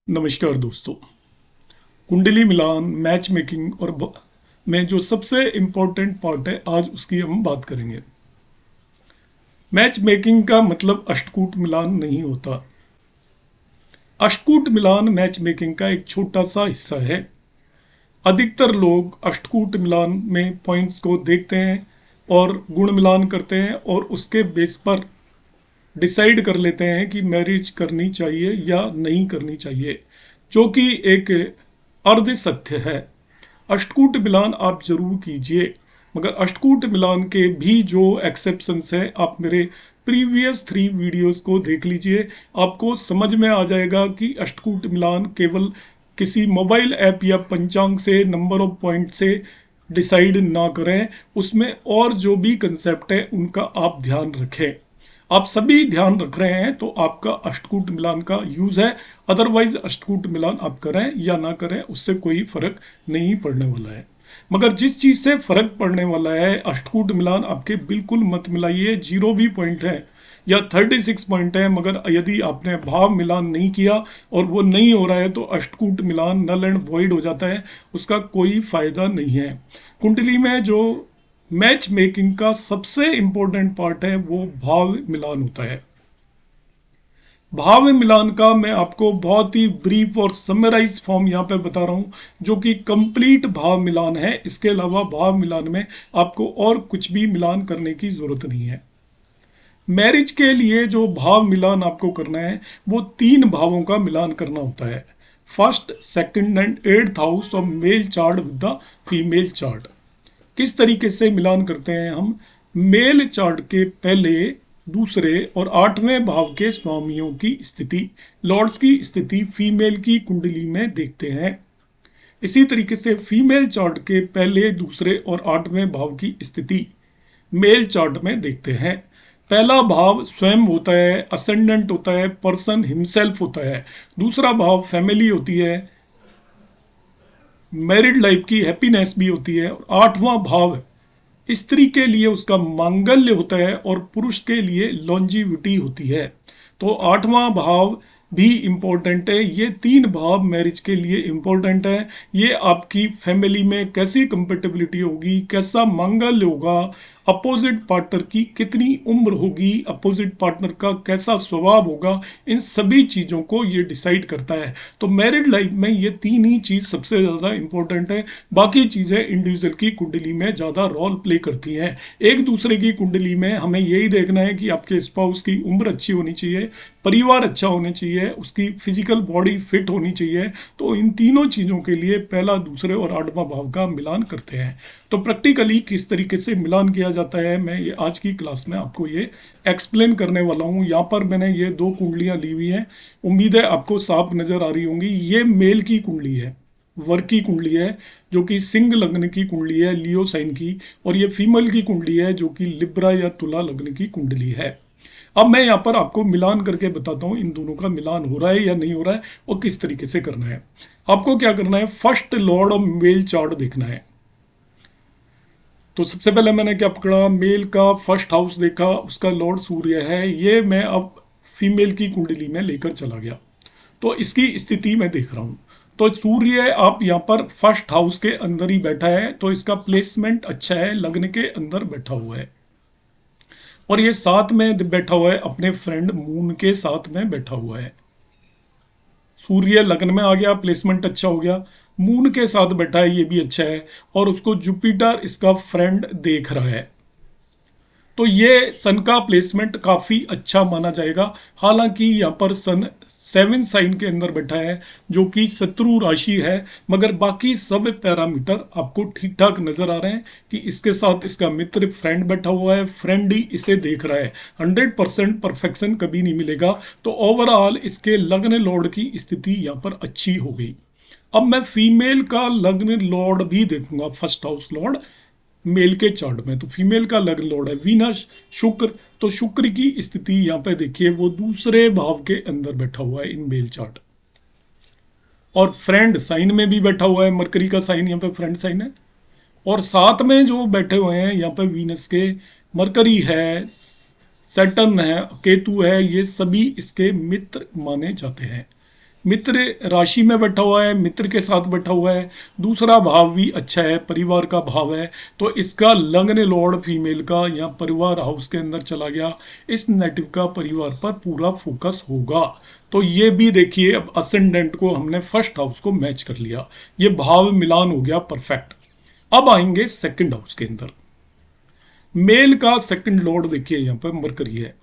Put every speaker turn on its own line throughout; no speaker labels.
नमस्कार दोस्तों। कुंडली मिलान, मैच मेकिंग और में जो सबसे इम्पोर्टेंट पार्ट है आज उसकी हम बात करेंगे। मैच मेकिंग का मतलब अष्टकूट मिलान नहीं होता। अष्टकूट मिलान मैच मेकिंग का एक छोटा सा हिस्सा है। अधिकतर लोग अष्टकूट मिलान में पॉइंट्स को देखते हैं और गुण मिलान करते हैं और उसके बेस पर डिसाइड कर लेते हैं कि मैरिज करनी चाहिए या नहीं करनी चाहिए, जो कि एक अर्ध सत्य है। अष्टकूट मिलान आप जरूर कीजिए, मगर अष्टकूट मिलान के भी जो एक्सेप्शंस हैं आप मेरे प्रीवियस 3 वीडियोस को देख लीजिए। आपको समझ में आ जाएगा कि अष्टकूट मिलान केवल किसी मोबाइल ऐप या पंचांग से, नंबर ऑफ पॉइंट से डिसाइड ना करें। उसमें और जो भी कंसेप्ट है उनका आप ध्यान रखें। आप सभी ध्यान रख रहे हैं तो आपका अष्टकूट मिलान का यूज है। अदरवाइज अष्टकूट मिलान आप करें या ना करें उससे कोई फर्क नहीं पड़ने वाला है। मगर जिस चीज से फर्क पड़ने वाला है, अष्टकूट मिलान आपके बिल्कुल मत मिलाइए। 0 भी पॉइंट है या 36 पॉइंट है, मगर यदि आपने भाव मिलान नहीं किया और वो नहीं हो रहा है तो अष्टकूट मिलान नल एंड वॉइड हो जाता है, उसका कोई फायदा नहीं है। कुंडली में जो मैच मेकिंग का सबसे इंपॉर्टेंट पार्ट है वो भाव मिलान होता है। भाव मिलान का मैं आपको बहुत ही ब्रीफ और समराइज फॉर्म यहाँ पे बता रहा हूँ, जो कि कंप्लीट भाव मिलान है। इसके अलावा भाव मिलान में आपको और कुछ भी मिलान करने की जरूरत नहीं है। मैरिज के लिए जो भाव मिलान आपको करना है वो 3 भावों का मिलान करना होता है। First, second and 8th house of male chart with the female chart. किस तरीके से मिलान करते हैं हम? मेल चार्ट के पहले, दूसरे और 8वें भाव के स्वामियों की स्थिति, लॉर्ड्स की स्थिति फीमेल की कुंडली में देखते हैं। इसी तरीके से फीमेल चार्ट के पहले, दूसरे और 8वें भाव की स्थिति मेल चार्ट में देखते हैं। पहला भाव स्वयं होता है, असेंडेंट होता है, पर्सन हिमसेल्फ होता है। दूसरा भाव फैमिली होती है, मैरिड लाइफ की हैप्पीनेस भी होती है। और 8वां भाव स्त्री के लिए उसका मांगल्य होता है और पुरुष के लिए लॉन्जिविटी होती है। तो 8वां भाव भी इंपॉर्टेंट है। ये 3 भाव मैरिज के लिए इंपॉर्टेंट है। ये आपकी फैमिली में कैसी कंपेटेबिलिटी होगी, कैसा मांगल्य होगा, अपोजिट पार्टनर की कितनी उम्र होगी, अपोजिट पार्टनर का कैसा स्वभाव होगा, इन सभी चीज़ों को ये डिसाइड करता है। तो मैरिड लाइफ में ये 3 ही चीज़ सबसे ज़्यादा इंपॉर्टेंट है। बाकी चीज़ें इंडिविजुअल की कुंडली में ज़्यादा रोल प्ले करती हैं। एक दूसरे की कुंडली में हमें यही देखना है कि आपके स्पाउस की उम्र अच्छी होनी चाहिए, परिवार अच्छा होना चाहिए, उसकी फिजिकल बॉडी फिट होनी चाहिए। तो इन तीनों चीज़ों के लिए पहला, दूसरे और 8वां भाव का मिलान करते हैं। तो प्रैक्टिकली किस तरीके से मिलान किया जाता है मैं ये आज की क्लास में आपको ये एक्सप्लेन करने वाला हूँ। यहाँ पर मैंने ये 2 कुंडलियाँ ली हुई हैं, उम्मीद है आपको साफ नजर आ रही होंगी। ये मेल की कुंडली है, वर्क की कुंडली है, जो कि सिंह लग्न की कुंडली है, लियो साइन की। और ये फीमेल की कुंडली है जो कि लिब्रा या तुला लग्न की कुंडली है। अब मैं यहाँ पर आपको मिलान करके बताता हूँ इन दोनों का मिलान हो रहा है या नहीं हो रहा है और किस तरीके से करना है। आपको क्या करना है, first Lord of male chart देखना है। तो सबसे पहले मैंने क्या पकड़ा, मेल का फर्स्ट हाउस देखा, उसका लॉर्ड सूर्य है। ये मैं अब फीमेल की कुंडली में लेकर चला गया, तो इसकी स्थिति मैं देख रहा हूँ। तो सूर्य आप यहाँ पर फर्स्ट हाउस के अंदर ही बैठा है, तो इसका प्लेसमेंट अच्छा है, लग्न के अंदर बैठा हुआ है। और ये साथ में बैठा हुआ है, अपने फ्रेंड मून के साथ में बैठा हुआ है। सूर्य लग्न में आ गया, प्लेसमेंट अच्छा हो गया। मून के साथ बैठा है, ये भी अच्छा है। और उसको जुपिटर इसका फ्रेंड देख रहा है, तो ये सन का प्लेसमेंट काफी अच्छा माना जाएगा। हालांकि यहाँ पर सन 7 साइन के अंदर बैठा है, जो कि शत्रु राशि है, मगर बाकी सब पैरामीटर आपको ठीक ठाक नजर आ रहे हैं कि इसके साथ इसका मित्र फ्रेंड बैठा हुआ है, फ्रेंड ही इसे देख रहा है। 100% परफेक्शन कभी नहीं मिलेगा। तो ओवरऑल इसके लग्न लॉर्ड की स्थिति यहाँ पर अच्छी हो गई। अब मैं फीमेल का लग्न लॉर्ड भी देखूंगा, फर्स्ट हाउस लॉर्ड मेल के चार्ट में। तो फीमेल का लग्न लॉर्ड है वीनस, शुक्र। तो शुक्र की स्थिति यहाँ पे देखिए, वो दूसरे भाव के अंदर बैठा हुआ है इन मेल चार्ट। और फ्रेंड साइन में भी बैठा हुआ है, मरकरी का साइन यहाँ पे फ्रेंड साइन है। और साथ में जो बैठे हुए हैं यहाँ पे वीनस के, मरकरी है, सैटर्न है, केतु है, ये सभी इसके मित्र माने जाते हैं। मित्र राशि में बैठा हुआ है, मित्र के साथ बैठा हुआ है, दूसरा भाव भी अच्छा है, परिवार का भाव है, तो इसका लग्न लॉर्ड फीमेल का यहाँ परिवार हाउस के अंदर चला गया। इस नेटिव का परिवार पर पूरा फोकस होगा। तो ये भी देखिए, अब असेंडेंट को हमने फर्स्ट हाउस को मैच कर लिया, ये भाव मिलान हो गया परफेक्ट। अब आएंगे सेकंड हाउस के अंदर। मेल का सेकंड लॉर्ड देखिए यहाँ पर मरकरी है,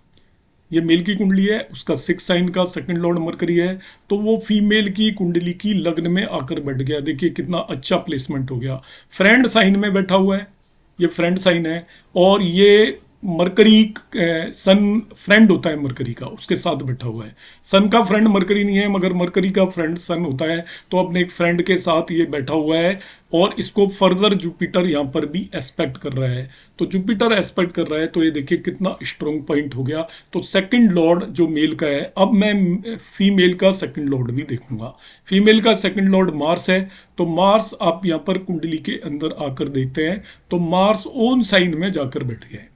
ये मेल की कुंडली है, उसका 6 साइन का सेकंड लॉर्ड मरकरी है, तो वो फीमेल की कुंडली की लग्न में आकर बैठ गया। देखिए कितना अच्छा प्लेसमेंट हो गया। फ्रेंड साइन में बैठा हुआ है, ये फ्रेंड साइन है, और ये मरकरी सन फ्रेंड होता है मरकरी का, उसके साथ बैठा हुआ है। सन का फ्रेंड मरकरी नहीं है, मगर मरकरी का फ्रेंड सन होता है, तो अपने एक फ्रेंड के साथ ये बैठा हुआ है, और इसको फर्दर जुपिटर यहाँ पर भी एस्पेक्ट कर रहा है। तो जुपिटर एस्पेक्ट कर रहा है, तो ये देखिए कितना स्ट्रॉन्ग पॉइंट हो गया। तो सेकंड लॉर्ड जो मेल का है, अब मैं फीमेल का सेकंड लॉर्ड भी देखूंगा। फीमेल का सेकंड लॉर्ड मार्स है, तो मार्स आप यहाँ पर कुंडली के अंदर आकर देखते हैं, तो मार्स ओन साइन में जाकर बैठ गए।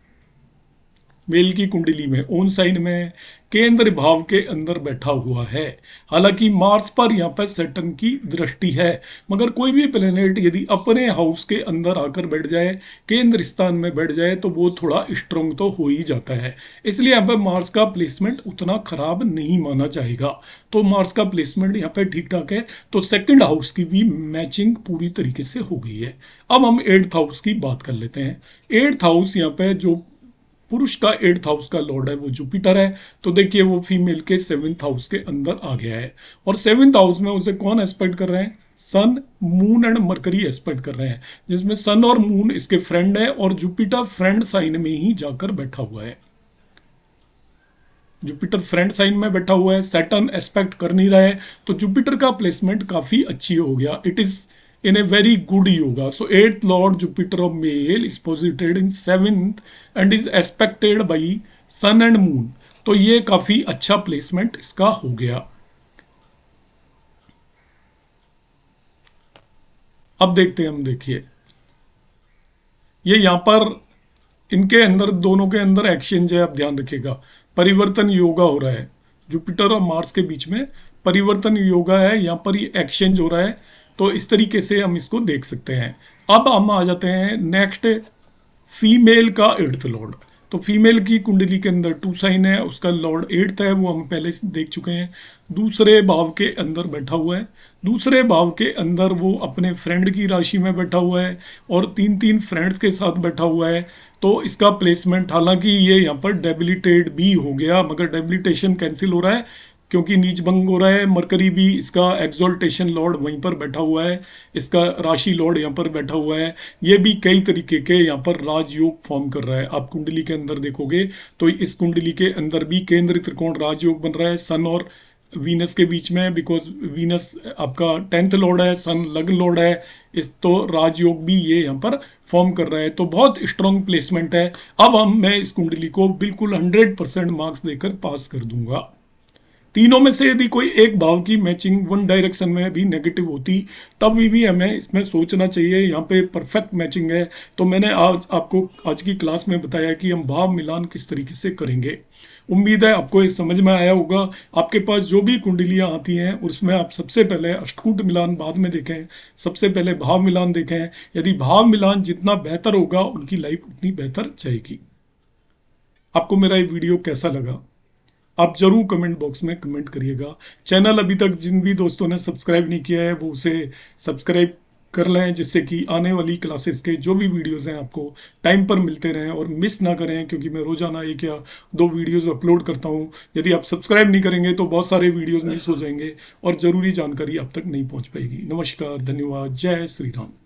मेल की कुंडली में ओन साइन में केंद्र भाव के अंदर बैठा हुआ है। हालांकि मार्स पर यहाँ पर सैटर्न की दृष्टि है, मगर कोई भी प्लेनेट यदि अपने हाउस के अंदर आकर बैठ जाए, केंद्र स्थान में बैठ जाए, तो वो थोड़ा स्ट्रॉन्ग तो हो ही जाता है। इसलिए यहाँ पर मार्स का प्लेसमेंट उतना खराब नहीं माना जाएगा। तो मार्स का प्लेसमेंट यहाँ पे ठीक ठाक है। तो सेकंड हाउस की भी मैचिंग पूरी तरीके से हो गई है। अब हम 8th हाउस की बात कर लेते हैं। 8th हाउस यहाँ पे जो पुरुष का 8th हाउस का लॉर्ड है वो जुपिटर है, तो देखिए वो फीमेल के 7th हाउस के अंदर आ गया है। और 7th हाउस में उसे कौन एस्पेक्ट कर रहे हैं? सन, मून एंड मरकरी एस्पेक्ट कर रहे हैं, जिसमें सन और मून इसके फ्रेंड है, और जुपिटर फ्रेंड साइन में ही जाकर बैठा हुआ है। जुपिटर फ्रेंड साइन में बैठा हुआ है, सैटर्न एस्पेक्ट कर नहीं रहा है, तो जुपिटर का प्लेसमेंट काफी अच्छी हो गया। It is in a very good yoga. So 8th Lord Jupiter of male is posited in 7th and is aspected by Sun and Moon. तो ये काफी अच्छा प्लेसमेंट इसका हो गया। अब देखते हैं हम, देखिए ये यहाँ पर इनके अंदर, दोनों के अंदर एक्सचेंज है। आप ध्यान रखिएगा, परिवर्तन योगा हो रहा है, जुपिटर और मार्स के बीच में परिवर्तन योगा है, यहाँ पर ये एक्सचेंज हो रहा है। तो इस तरीके से हम इसको देख सकते हैं। अब हम आ जाते हैं नेक्स्ट, फीमेल का 8th लॉर्ड। तो फीमेल की कुंडली के अंदर 2 साइन है, उसका लॉर्ड 8th है, वो हम पहले से देख चुके हैं। दूसरे भाव के अंदर बैठा हुआ है, दूसरे भाव के अंदर वो अपने फ्रेंड की राशि में बैठा हुआ है, और 3 फ्रेंड्स के साथ बैठा हुआ है। तो इसका प्लेसमेंट, हालांकि ये यहाँ पर डेबिलिटेड भी हो गया, मगर डेबिलिटेशन कैंसिल हो रहा है क्योंकि नीच भंग हो रहा है। मरकरी भी इसका एक्सोल्टेशन लॉर्ड वहीं पर बैठा हुआ है, इसका राशि लॉर्ड यहाँ पर बैठा हुआ है। ये भी कई तरीके के यहाँ पर राजयोग फॉर्म कर रहा है। आप कुंडली के अंदर देखोगे तो इस कुंडली के अंदर भी केंद्र त्रिकोण राजयोग बन रहा है सन और वीनस के बीच में, बिकॉज वीनस आपका 10th लॉर्ड है, सन लग्न लॉर्ड है, इस तो राजयोग भी ये यहाँ पर फॉर्म कर रहा है। तो बहुत स्ट्रॉन्ग प्लेसमेंट है। अब मैं इस कुंडली को बिल्कुल 100% मार्क्स देकर पास कर दूंगा। तीनों में से यदि कोई एक भाव की मैचिंग वन डायरेक्शन में भी नेगेटिव होती, तब भी हमें इसमें सोचना चाहिए। यहाँ पे परफेक्ट मैचिंग है। तो मैंने आपको आज की क्लास में बताया कि हम भाव मिलान किस तरीके से करेंगे। उम्मीद है आपको ये समझ में आया होगा। आपके पास जो भी कुंडलियाँ आती हैं उसमें आप सबसे पहले अष्टकूट मिलान बाद में देखें, सबसे पहले भाव मिलान देखें। यदि भाव मिलान जितना बेहतर होगा, उनकी लाइफ उतनी बेहतर जाएगी। आपको मेरा ये वीडियो कैसा लगा, आप जरूर कमेंट बॉक्स में कमेंट करिएगा। चैनल अभी तक जिन भी दोस्तों ने सब्सक्राइब नहीं किया है, वो उसे सब्सक्राइब कर लें, जिससे कि आने वाली क्लासेस के जो भी वीडियोस हैं आपको टाइम पर मिलते रहें और मिस ना करें, क्योंकि मैं रोजाना 1 या 2 वीडियोस अपलोड करता हूं। यदि आप सब्सक्राइब नहीं करेंगे तो बहुत सारे वीडियोस मिस हो जाएंगे और ज़रूरी जानकारी आप तक नहीं पहुंच पाएगी। नमस्कार, धन्यवाद, जय श्री राम।